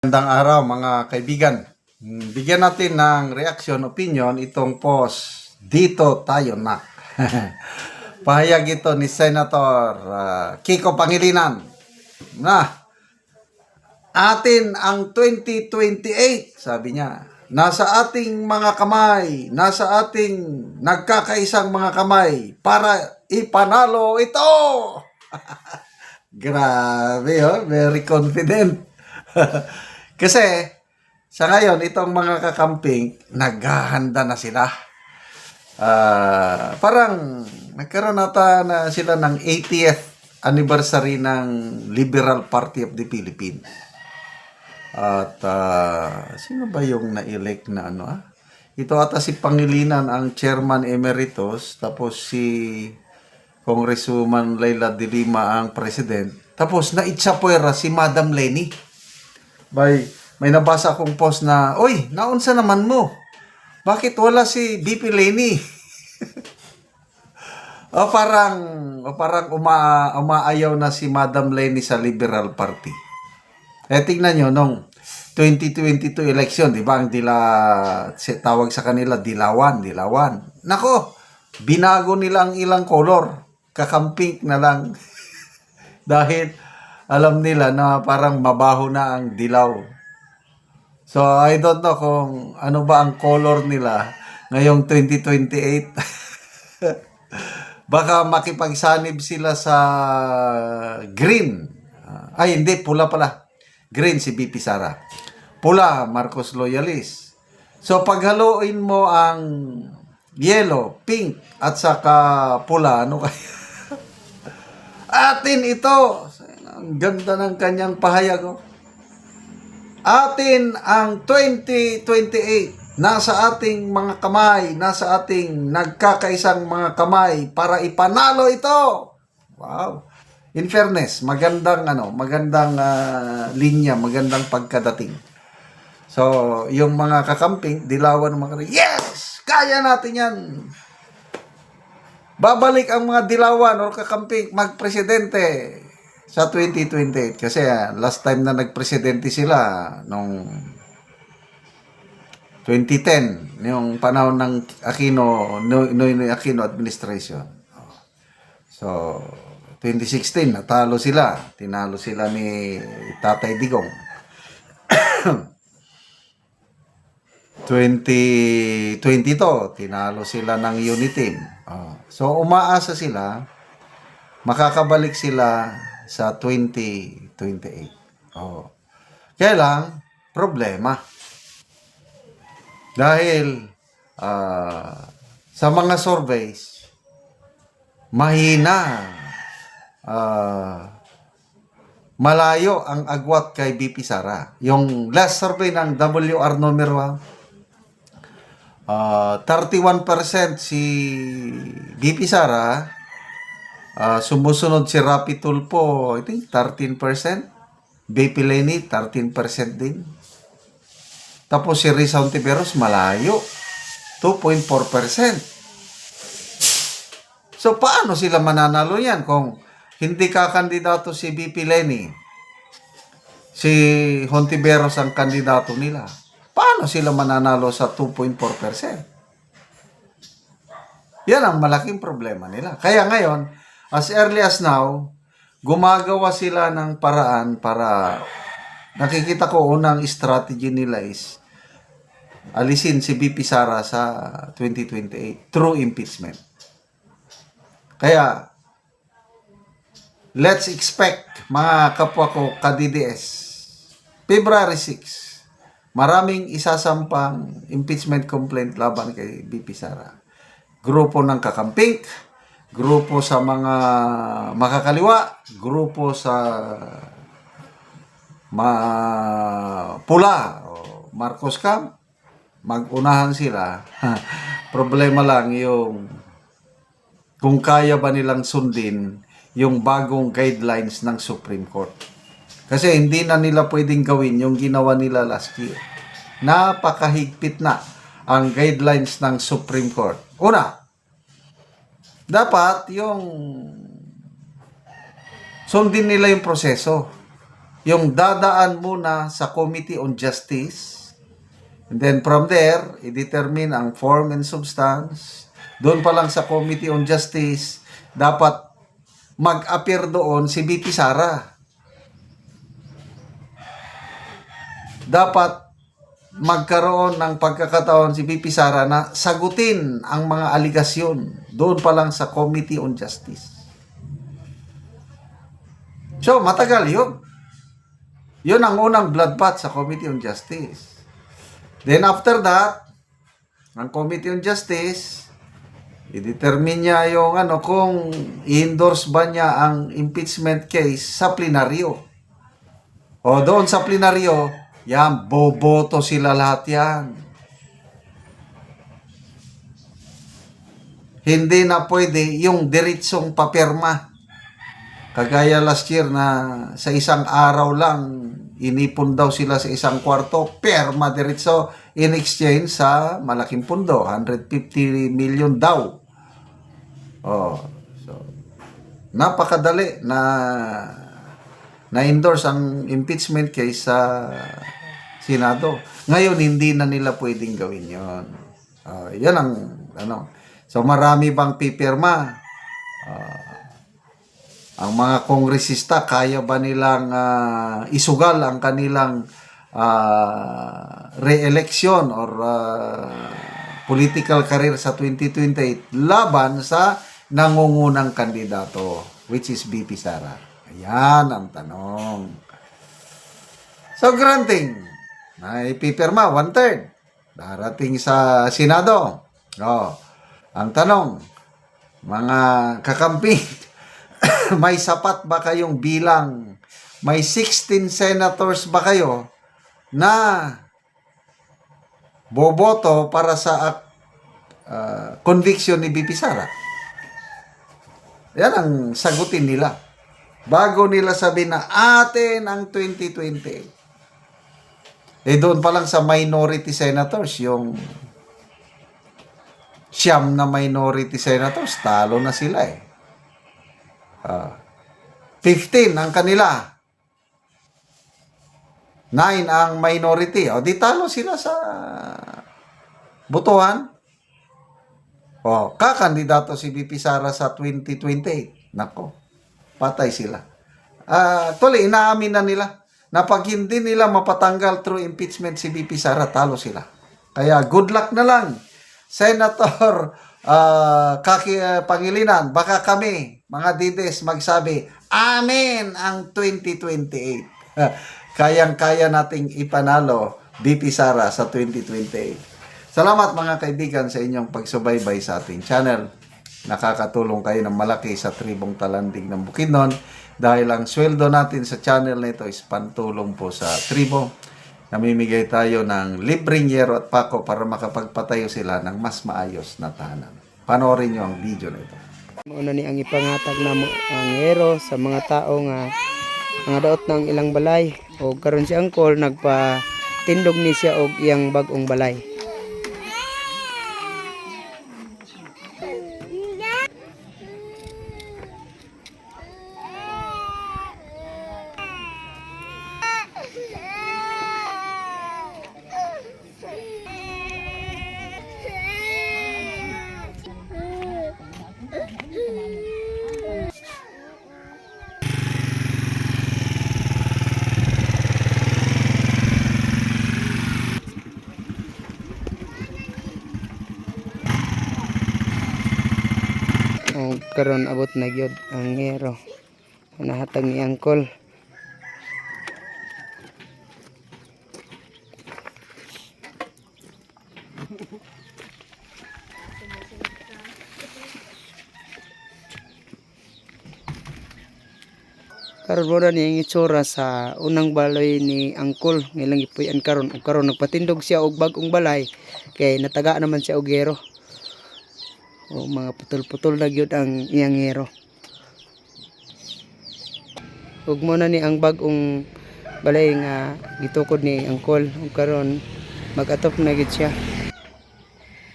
Magandang araw mga kaibigan. Bigyan natin ng reaction, opinion itong post. Dito tayo na. Pahayag ito ni Senator Kiko Pangilinan na atin ang 2028, sabi niya. Nasa ating mga kamay, nasa ating nagkakaisang mga kamay para ipanalo ito. Grabe, very confident. Kasi sa ngayon, itong mga kakamping, naghahanda na sila. Parang nagkaroon na sila ng 80th anniversary ng Liberal Party of the Philippines. At sino ba yung na-elect na ano? Ito ata si Pangilinan ang chairman emeritus, tapos si Congresswoman Leila de Lima ang president. Tapos naitsapuera si Madam Leni. May nabasa akong post na, "Oy, naunsa naman mo? Bakit wala si BP Leni?" parang umaayaw na si Madam Leni sa Liberal Party. Tingnan nyo, nung 2022 election, di ba, ang tawag sa kanila, dilawan. Nako, binago nila ang ilang color. Kakamping na lang. Dahil alam nila na parang mabaho na ang dilaw. So, I don't know kung ano ba ang color nila ngayong 2028. Baka makipagsanib sila sa green. Hindi, pula pala. Green si BP Sara. Pula, Marcos Loyalist. So, paghaluin mo ang yellow, pink, at saka pula, ano kaya? Atin ito. Ang ganda ng kanyang pahayag. Atin ang 2028. Nasa ating mga kamay, nasa ating nagkakaisang mga kamay para ipanalo ito. Wow. In fairness, magandang linya, magandang pagkadating. So, yung mga kakamping, dilawan ng mga yes! Kaya natin yan. Babalik ang mga dilawan o kakamping magpresidente sa 2028. Kasi last time na nagpresidente sila nung 2010, yung panahon ng Noynoy Aquino administration. So, 2016, natalo sila. Tinalo sila ni Tatay Digong. 2022, tinalo sila ng Uniteam. So, umaasa sila, makakabalik sila sa 2028. Kaya lang, problema. Dahil sa mga surveys, mahina, malayo ang agwat kay BP Sara. Yung last survey ng WR numero 31% si BP Sara, sumusunod si Rapi Tulfo, I think 13%, BP Leni 13% din. Tapos si Risa Hontiveros malayo, 2.4%. So paano sila mananalo yan kung hindi kakandidato si BP Leni? Si Hontiveros ang kandidato nila. Paano sila mananalo sa 2.4%? Yan ang malaking problema nila. Kaya ngayon, as early as now, gumagawa sila ng paraan para, nakikita ko unang strategy nila is alisin si BP Sara sa 2028 through impeachment. Kaya, let's expect, mga kapwa ko, ka-DDS, February 6, maraming isasampang impeachment complaint laban kay BP Sara. Grupo ng kakamping, grupo sa mga makakaliwa, grupo sa pula o Marcos Camp, mag-unahan sila. Problema lang yung kung kaya ba nilang sundin yung bagong guidelines ng Supreme Court. Kasi hindi na nila pwedeng gawin yung ginawa nila last year. Napakahigpit na ang guidelines ng Supreme Court. Una, dapat yung sundin nila yung proseso. yung dadaan muna sa Committee on Justice. And then from there, i-determine ang form and substance. Doon pa lang sa Committee on Justice, dapat mag-appear doon si VP Sara. Dapat magkaroon ng pagkakataon si VP Sara na sagutin ang mga aligasyon doon pa lang sa Committee on Justice. So, matagal yun. Yun ang unang bloodbath sa Committee on Justice. Then after that, ang Committee on Justice, i-determine niya yung kung i-endorse ba niya ang impeachment case sa plenaryo. O doon sa plenaryo, yan, boboto sila lahat yan. Hindi na pwede yung diretsong papirma. Kagaya last year na sa isang araw lang, inipon daw sila sa isang kwarto, perma diretso in exchange sa malaking pundo, 150 million daw. Oh, so napakadali na-endorse ang impeachment case sa Senado. Ngayon, hindi na nila pwedeng gawin yon. Yan ang So, marami bang pipirma? Ang mga kongresista, kaya ba nilang isugal ang kanilang re-election or political career sa 2028 laban sa nangungunang kandidato, which is VP Sara? Ayan ang tanong. So, granting, na ipipirma, 1/3. Darating sa Senado. Ang tanong, mga kakampi, may sapat ba kayong bilang? May 16 senators ba kayo na boboto para sa conviction ni VP Sara? Yan ang sagutin nila. Bago nila sabihin na atin ang 2028. Doon pa lang sa minority senators, yung siyam na minority senators, talo na sila 15 ang kanila. 9 ang minority. O, di talo sila sa botohan. O, kakandidato si VP Sara sa 2028. Nako, patay sila. Actually, inaamin na nila na pag hindi nila mapatanggal through impeachment si VP Sara, talo sila. Kaya good luck na lang, Senator Pangilinan. Baka kami, mga dides, magsabi, amen ang 2028. Kayang-kaya nating ipanalo VP Sara sa 2028. Salamat mga kaibigan sa inyong pagsubaybay sa ating channel. Nakakatulong kayo ng malaki sa tribong Talandig ng Bukidnon dahil ang sweldo natin sa channel na ito is pantulong po sa tribo. Namimigay tayo ng libreng yero at pako para makapagpatayo sila ng mas maayos na tahanan. Panoorin nyo ang video na ito. Muna ni ang ipangatag na ang yero sa mga tao nga mga daot ng ilang balay o karon si Angkol nagpatindog ni siya og iyang bag-ong balay. O karon abot na gyud ang yero nahatag ni Angkol. Karon mo na ni itsura sa unang balay ni Angkol ngilang ipuy-an karon nagpatindog siya og bag-ong balay kay nataga naman siya og yero. O mga putol-putol na gyud ang iyang yero. Ug mo na ni ang bag-ong balay nga gitukod ni Angkol ug karon mag-atop na gyud siya.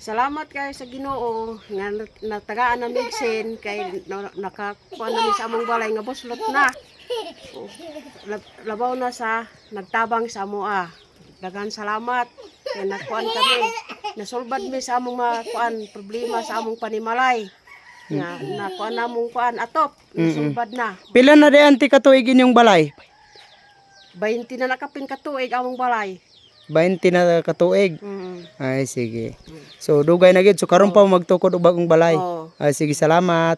Salamat kayo sa Ginoo nga natagaan na migsin kay nakakuha namin sa among balay nga buslot na. Labaw na sa nagtabang sa amoa. Dagan salamat. Kaya nakuan kami. Nasulbad mi sa among mga kuan problema sa among panimalay. Nakuan namong kuan atop. Nasulbad na. Pila na di anti katuig inyong balay? 20 na nakapin katuig among balay. 20 na katuig. Mm. Ay sige. So dugay na gid, so karon pa magtukod og bagong balay. Oo. Ay sige, salamat.